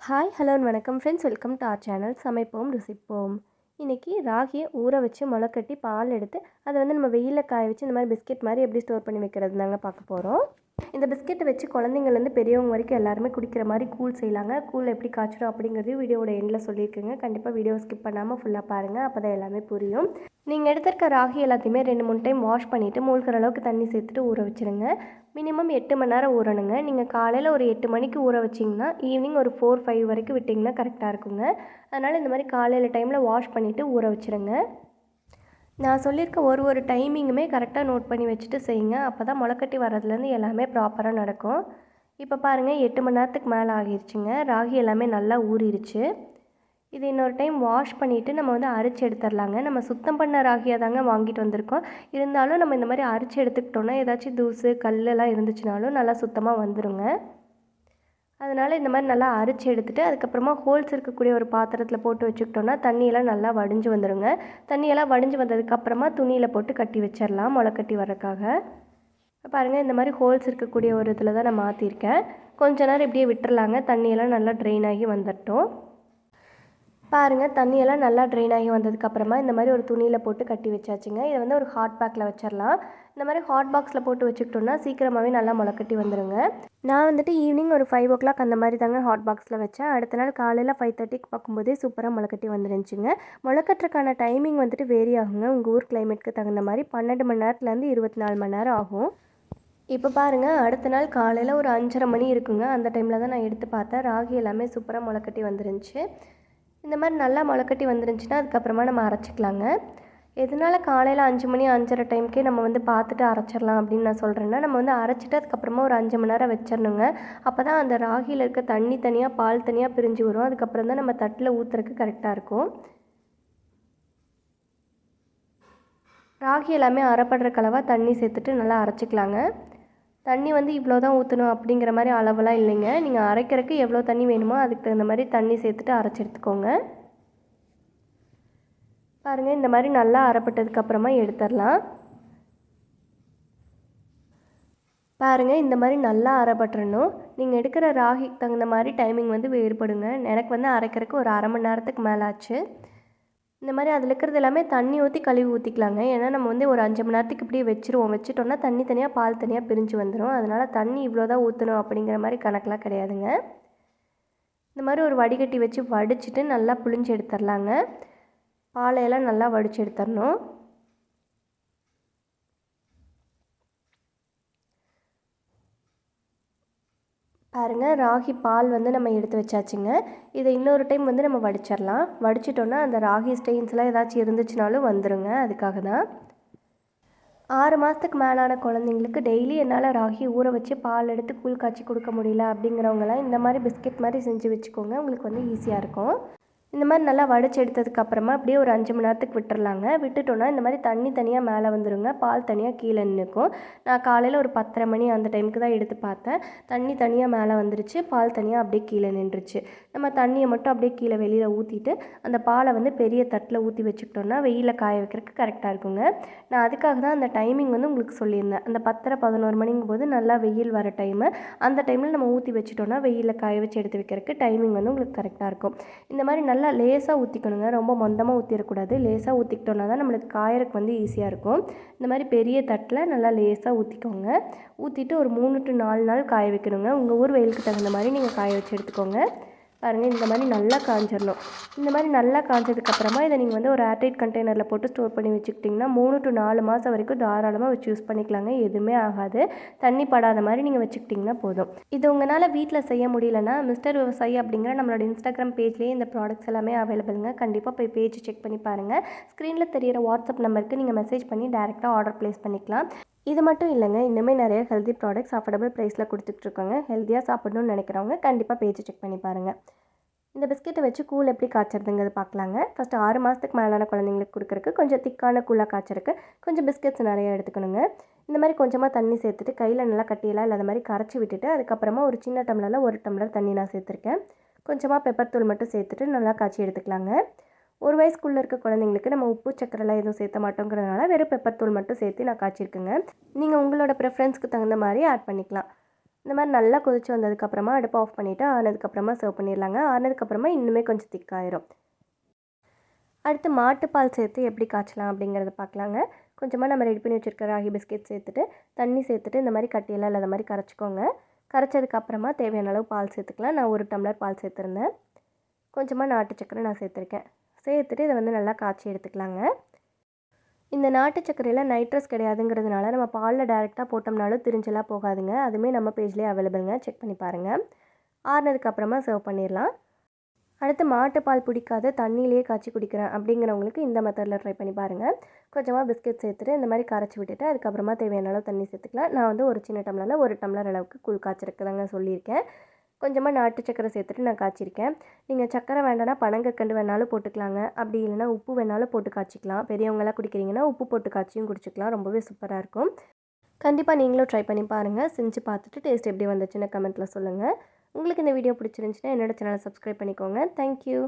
Hi hello வணக்கம் friends, welcome to R channel சமைப்போம் ருசிப்போம். இன்றைக்கி ராகியை ஊற வச்சு முளைக்கட்டி பால் எடுத்து அதை நம்ம வெயிலில் காய வச்சு இந்த மாதிரி பிஸ்கெட் மாதிரி எப்படி ஸ்டோர் பண்ணி வைக்கிறது தாங்க பார்க்க போகிறோம். இந்த பிஸ்கெட்டை வச்சு குழந்தைங்கள்லேருந்து பெரியவங்க வரைக்கும் எல்லாருமே குடிக்கிற மாதிரி கூழ் செய்யலாங்க. கூழ் எப்படி காய்ச்சணும் அப்படிங்கிறது வீடியோட எண்டில் சொல்லியிருக்குங்க. கண்டிப்பாக வீடியோ ஸ்கிப் பண்ணாமல் ஃபுல்லாக பாருங்கள், அப்போ தான் எல்லாமே புரியும். நீங்கள் எடுத்திருக்க ராகி எல்லாத்தையுமே 2-3 டைம் வாஷ் பண்ணிவிட்டு மூழ்கிற அளவுக்கு தண்ணி சேர்த்துட்டு ஊற வச்சுருங்க. மினிமம் 8 மணி நேரம் ஊறணுங்க. நீங்கள் காலையில் ஒரு 8 மணிக்கு ஊற வச்சிங்கன்னா ஈவினிங் ஒரு 4-5 வரைக்கும் விட்டிங்கன்னா கரெக்டாக இருக்குங்க. அதனால் இந்த மாதிரி காலையில் டைமில் வாஷ் பண்ணிவிட்டு ஊற வச்சுருங்க. நான் சொல்லியிருக்க ஒரு டைமிங்குமே கரெக்டாக நோட் பண்ணி வச்சுட்டு செய்யுங்க. அப்போ தான் முளைக்கட்டி வர்றதுலேருந்து எல்லாமே ப்ராப்பராக நடக்கும். இப்போ பாருங்கள், 8 மணி நேரத்துக்கு மேலே ஆகிருச்சுங்க. ராகி எல்லாமே நல்லா ஊறிடுச்சு. இது இன்னொரு டைம் வாஷ் பண்ணிவிட்டு நம்ம அரைச்சி எடுத்துடலாங்க. நம்ம சுத்தம் பண்ண ராகியாக தாங்க வாங்கிட்டு வந்திருக்கோம். இருந்தாலும் நம்ம இந்த மாதிரி அரைச்சி எடுத்துக்கிட்டோன்னா ஏதாச்சும் தூசு கல்லெல்லாம் இருந்துச்சுனாலும் நல்லா சுத்தமாக வந்துடுங்க. அதனால் இந்த மாதிரி நல்லா அரைச்சி எடுத்துகிட்டு அதுக்கப்புறமா ஹோல்ஸ் இருக்கக்கூடிய ஒரு பாத்திரத்தில் போட்டு வச்சுக்கிட்டோன்னா தண்ணியெல்லாம் நல்லா வடிஞ்சு வந்துடுங்க. தண்ணியெல்லாம் வடிஞ்சு வந்ததுக்கப்புறமா துணியில் போட்டு கட்டி வச்சிடலாம் முளைக்கட்டி வரக்காக. பாருங்கள், இந்த மாதிரி ஹோல்ஸ் இருக்கக்கூடிய ஒரு இதில் தான் நான் மாற்றிருக்கேன். கொஞ்ச நேரம் இப்படியே விட்டுறலாங்க. தண்ணியெல்லாம் நல்லா ட்ரெயின் ஆகி வந்துட்டோம். பாருங்கள், தண்ணியெல்லாம் நல்லா ட்ரெயின் ஆகி வந்ததுக்கப்புறமா இந்த மாதிரி ஒரு துணியில் போட்டு கட்டி வச்சாச்சுங்க. இதை ஒரு ஹாட் பேக்கில் வச்சிடலாம். இந்த மாதிரி ஹாட் பாக்ஸில் போட்டு வச்சுக்கிட்டோன்னா சீக்கிரமாகவே நல்லா முளைக்கட்டி வந்துடுங்க. நான் ஈவினிங் ஒரு 5 o'clock அந்த மாதிரி தாங்க ஹாட் பாக்ஸில் வச்சேன். அடுத்த நாள் காலையில் 5:30க்கு பார்க்கும்போதே சூப்பராக முளைக்கட்டி வந்துருந்துச்சுங்க. முளைக்கட்டுறதுக்கான டைமிங் வேரி ஆகுங்க. உங்கள் ஊர் கிளைமேட்டுக்கு தகுந்த மாதிரி 12 மணி நேரத்துலேருந்து 24 மணி நேரம் ஆகும். இப்போ பாருங்கள், அடுத்த நாள் காலையில் ஒரு 5:30 மணி இருக்குங்க. அந்த டைமில் தான் நான் எடுத்து பார்த்தேன். ராகி எல்லாமே சூப்பராக முளைக்கட்டி வந்துருந்துச்சு. இந்த மாதிரி நல்லா முளைக்கட்டி வந்துருந்துச்சுன்னா அதுக்கப்புறமா நம்ம அரைச்சிக்கலாங்க. எதனால் காலையில் 5 மணி 5:30 டைமுக்கே நம்ம பார்த்துட்டு அரைச்சிடலாம் அப்படின்னு நான் சொல்கிறேன்னா, நம்ம அரைச்சிட்டு அதுக்கப்புறமா ஒரு 5 மணி நேரம் வச்சிடணுங்க. அப்போ தான் அந்த ராகியில் இருக்க தண்ணி தனியாக பால் தனியாக பிரிஞ்சு வரும். அதுக்கப்புறம் தான் நம்ம தட்டில் ஊற்றுறதுக்கு கரெக்டாக இருக்கும். ராகி எல்லாமே அரைப்படுற கலவாக தண்ணி சேர்த்துட்டு நல்லா அரைச்சிக்கலாங்க. தண்ணி இவ்வளோ தான் ஊற்றணும் அப்படிங்கிற மாதிரி அளவெல்லாம் இல்லைங்க. நீங்கள் அரைக்கிறதுக்கு எவ்வளோ தண்ணி வேணுமோ அதுக்கு தகுந்த மாதிரி தண்ணி சேர்த்துட்டு அரைச்சி எடுத்துக்கோங்க. பாருங்கள், இந்த மாதிரி நல்லா அரைப்பட்டதுக்கப்புறமா எடுத்துடலாம். பாருங்கள், இந்த மாதிரி நல்லா அரைப்பட்டுறணும். நீங்கள் எடுக்கிற ராகிக்கு தகுந்த மாதிரி டைமிங் வேறுபடுங்க. எனக்கு அரைக்கிறதுக்கு ஒரு 1/2 மணி நேரத்துக்கு மேலே ஆச்சு. இந்த மாதிரி அதில் இருக்கிறது எல்லாமே தண்ணி ஊற்றி கழுவி ஊற்றிக்கலாங்க. ஏன்னா நம்ம ஒரு 5 மணி நேரத்துக்கு இப்படியே வச்சுட்டோன்னா தண்ணி தனியாக பால் தனியாக பிரிஞ்சு வந்துடும். அதனால் தண்ணி இவ்வளோ தான் ஊற்றணும் அப்படிங்கிற மாதிரி கணக்கெலாம் கிடையாதுங்க. இந்த மாதிரி ஒரு வடிகட்டி வச்சு வடிச்சிட்டு நல்லா புழிஞ்சு எடுத்துடலாங்க. பாலையெல்லாம் நல்லா வடித்து எடுத்துடணும். பாருங்கள், ராகி பால் நம்ம எடுத்து வச்சாச்சுங்க. இதை இன்னொரு டைம் நம்ம வடிச்சிடலாம். வடிச்சிட்டோன்னா அந்த ராகி ஸ்டெயின்ஸ்லாம் ஏதாச்சும் இருந்துச்சுனாலும் வந்துடுங்க. அதுக்காக தான் 6 மாதத்துக்கு மேலான குழந்தைங்களுக்கு டெய்லி என்னால் ராகி ஊற வச்சு பால் எடுத்து கூழ் காய்ச்சி கொடுக்க முடியல அப்படிங்கிறவங்களாம் இந்த மாதிரி பிஸ்கெட் மாதிரி செஞ்சு வச்சுக்கோங்க. உங்களுக்கு ஈஸியாக இருக்கும். இந்த மாதிரி நல்லா வடித்து எடுத்ததுக்கப்புறமா அப்படியே ஒரு 5 மணி நேரத்துக்கு விட்டுறலாங்க. விட்டுட்டோன்னா இந்த மாதிரி தண்ணி தனியாக மேலே வந்துடுங்க, பால் தனியாக கீழே நிற்கும். நான் காலையில் ஒரு 10:30 மணி அந்த டைமுக்கு தான் எடுத்து பார்த்தேன். தண்ணி தனியாக மேலே வந்துருச்சு, பால் தனியாக அப்படியே கீழே நின்றுச்சு. நம்ம தண்ணியை மட்டும் அப்படியே கீழே வெளியில் ஊற்றிட்டு அந்த பாலை பெரிய தட்டில் ஊற்றி வச்சுக்கிட்டோன்னா வெயிலில் காய வைக்கிறதுக்கு கரெக்டாக இருக்குங்க. நான் அதுக்காக தான் அந்த டைமிங் உங்களுக்கு சொல்லியிருந்தேன். அந்த 10:30-11 மணிங்கும் போது நல்லா வெயில் வர டைமு. அந்த டைமில் நம்ம ஊற்றி வச்சுட்டோன்னா வெயிலில் காய வச்சு எடுத்து வைக்கிறதுக்கு டைமிங் உங்களுக்கு கரெக்டாக இருக்கும். இந்த மாதிரி நல்லா லேசாக ஊற்றிக்கணுங்க. ரொம்ப மொந்தமாக ஊற்றிடக்கூடாது. லேசாக ஊற்றிக்கிட்டோன்னா தான் நம்மளுக்கு காயறதுக்கு ஈஸியாக இருக்கும். இந்த மாதிரி பெரிய தட்டில் நல்லா லேசாக ஊற்றிக்கோங்க. ஊற்றிட்டு ஒரு 3 to 4 நாள் காய வைக்கணுங்க. உங்கள் ஊர் வெயிலுக்கு தகுந்த மாதிரி நீங்கள் காய வச்சு எடுத்துக்கோங்க. பாருங்கள், இந்த மாதிரி நல்லா காஞ்சிடணும். இந்த மாதிரி நல்லா காஞ்சதுக்கப்புறமா இதை நீங்கள் ஒரு ஏர்டைட் கண்டெய்னரில் போட்டு ஸ்டோர் பண்ணி வச்சுக்கிட்டிங்கன்னா 3 to 4 மாதம் வரைக்கும் தாராளமாக வச்சு யூஸ் பண்ணிக்கலாங்க. எதுவுமே ஆகாது. தண்ணி படாத மாதிரி நீங்கள் வச்சுக்கிட்டிங்கன்னா போதும். இது உங்களால் வீட்டில் செய்ய முடியலன்னா மிஸ்டர் விவசாயி அப்படிங்கிற நம்மளோட இன்ஸ்டாகிராம் பேஜ்லேயே இந்த ப்ராடக்ட்ஸ் எல்லாமே அவைலபிளுங்க. கண்டிப்பாக போய் பேஜ் செக் பண்ணி பாருங்கள். ஸ்க்ரீனில் தெரியிற வாட்ஸ்அப் நம்பருக்கு நீங்கள் மெசேஜ் பண்ணி டேரெக்டாக ஆர்டர் ப்ளேஸ் பண்ணிக்கலாம். இது மட்டும் இல்லைங்க, இன்னுமே நிறைய ஹெல்தி ப்ராடக்ட்ஸ் அஃபோர்டபுள் ப்ரைஸில் கொடுத்துட்ருக்காங்க. ஹெல்த்தியாக சாப்பிடணும்னு நினைக்கிறவங்க கண்டிப்பாக பேஜ் செக் பண்ணி பாருங்கள். இந்த பிஸ்கெட்டை வச்சு கூழ் எப்படி காய்ச்சறதுங்கிறது பார்க்கலாங்க. ஃபஸ்ட்டு 6 மாதத்துக்கு மேலான குழந்தைங்களுக்கு கொடுக்குறக்கு கொஞ்சம் திக்கான கூழாக காய்ச்சறக்கு கொஞ்சம் பிஸ்கெட்ஸ் நிறையா எடுத்துக்கணுங்க. இந்த மாதிரி கொஞ்சமாக தண்ணி சேர்த்துட்டு கையில் நல்லா கட்டியெல்லாம் இல்லாத மாதிரி கரைச்சி விட்டுட்டு அதுக்கப்புறமா ஒரு சின்ன டம்ளரில் 1 டம்ளர் தண்ணி நான் சேர்த்துருக்கேன். கொஞ்சமாக பெப்பர் தூள் மட்டும் சேர்த்துட்டு நல்லா காய்ச்சி எடுத்துக்கலாங்க. 1 வயசுக்குள்ளே இருக்க குழந்தைங்களுக்கு நம்ம உப்பு சக்கரைலாம் எதுவும் சேர்த்த மாட்டோங்கிறதுனால வெறும் பெப்பர் தூள் மட்டும் சேர்த்து நான் காய்ச்சிருக்கேங்க. நீங்கள் உங்களோட ப்ரிஃபரன்ஸ்க்கு தகுந்த மாதிரி ஆட் பண்ணிக்கலாம். இந்த மாதிரி நல்லா கொதிச்சு வந்ததுக்கப்புறமா அடுப்பை ஆஃப் பண்ணிவிட்டு ஆனதுக்கப்புறமா சர்வ் பண்ணிடலாங்க. ஆனதுக்கப்புறமா இன்னுமே கொஞ்சம் திக்காயிரும். அடுத்து மாட்டுப்பால் சேர்த்து எப்படி காய்ச்சலாம் அப்படிங்கிறத பார்க்கலாங்க. கொஞ்சமாக நம்ம ரெடி பண்ணி வச்சுருக்க ராகி பிஸ்கெட் சேர்த்துட்டு தண்ணி சேர்த்துட்டு இந்த மாதிரி கட்டியெல்லாம் இல்லாத மாதிரி கரைச்சிக்கோங்க. கரைச்சதுக்கப்புறமா தேவையான அளவு பால் சேர்த்துக்கலாம். நான் 1 டம்ளர் பால் சேர்த்துருந்தேன். கொஞ்சமாக நாட்டு சர்க்கரை நான் சேர்த்துருக்கேன். சேர்த்துட்டு இதை வந்து நல்லா காய்ச்சி எடுத்துக்கலாங்க. இந்த நாட்டு சர்க்கரையில் நைட்ரஸ் கிடையாதுங்கிறதுனால நம்ம பாலில் டைரெக்டாக போட்டோம்னாலும் திரிஞ்செல்லாம் போகாதுங்க. அதுவுமே நம்ம பேஜ்லேயே அவைலபிளுங்க, செக் பண்ணி பாருங்கள். ஆறுனதுக்கப்புறமா சர்வ் பண்ணிடலாம். அடுத்து மாட்டுப்பால் பிடிக்காது தண்ணியிலேயே காய்ச்சி குடிக்கிறேன் அப்படிங்கிறவங்களுக்கு இந்த மெத்தடில் ட்ரை பண்ணி பாருங்கள். கொஞ்சமாக பிஸ்கெட் சேர்த்துட்டு இந்த மாதிரி கரைச்சி விட்டுட்டு அதுக்கப்புறமா தேவையான அளவு தண்ணி சேர்த்துக்கலாம். நான் வந்து ஒரு சின்ன டம்ளரில் 1 டம்ளர் அளவுக்கு கூழ் காய்ச்சிருக்குதாங்க சொல்லியிருக்கேன். கொஞ்சமாக நாட்டு சக்கரை சேர்த்துட்டு நான் காய்ச்சிருக்கேன். நீங்கள் சக்கரை வேண்டாம்னா பனங்கற்கண்டு வேணாலும் போட்டுக்கலாங்க. அப்படி இல்லைனா உப்பு வேணாலும் போட்டு காய்ச்சிக்கலாம். பெரியவங்களாம் குடிக்கிறீங்கன்னா உப்பு போட்டு காய்ச்சியும் குடிச்சிக்கலாம். ரொம்பவே சூப்பராக இருக்கும். கண்டிப்பாக நீங்களும் ட்ரை பண்ணி பாருங்கள். செஞ்சு பார்த்துட்டு டேஸ்ட் எப்படி வந்துச்சுன்னு கமெண்ட்டில் சொல்லுங்கள். உங்களுக்கு இந்த வீடியோ பிடிச்சிருந்துச்சுன்னா என்னோட சேனலை சப்ஸ்கிரைப் பண்ணிக்கோங்க. தேங்க்யூ.